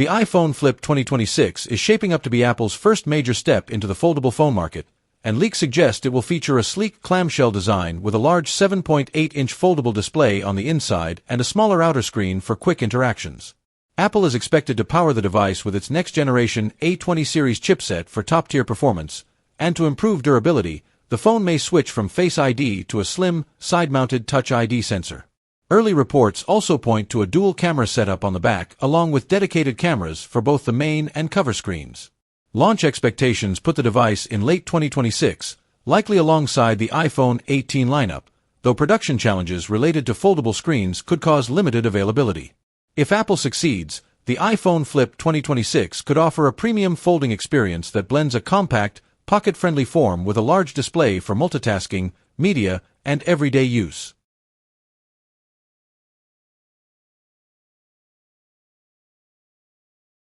The iPhone Flip 2026 is shaping up to be Apple's first major step into the foldable phone market, and leaks suggest it will feature a sleek clamshell design with a large 7.8-inch foldable display on the inside and a smaller outer screen for quick interactions. Apple is expected to power the device with its next-generation A20 series chipset for top-tier performance, and to improve durability, the phone may switch from Face ID to a slim, side-mounted Touch ID sensor. Early reports also point to a dual-camera setup on the back, along with dedicated cameras for both the main and cover screens. Launch expectations put the device in late 2026, likely alongside the iPhone 18 lineup, though production challenges related to foldable screens could cause limited availability. If Apple succeeds, the iPhone Flip 2026 could offer a premium folding experience that blends a compact, pocket-friendly form with a large display for multitasking, media, and everyday use.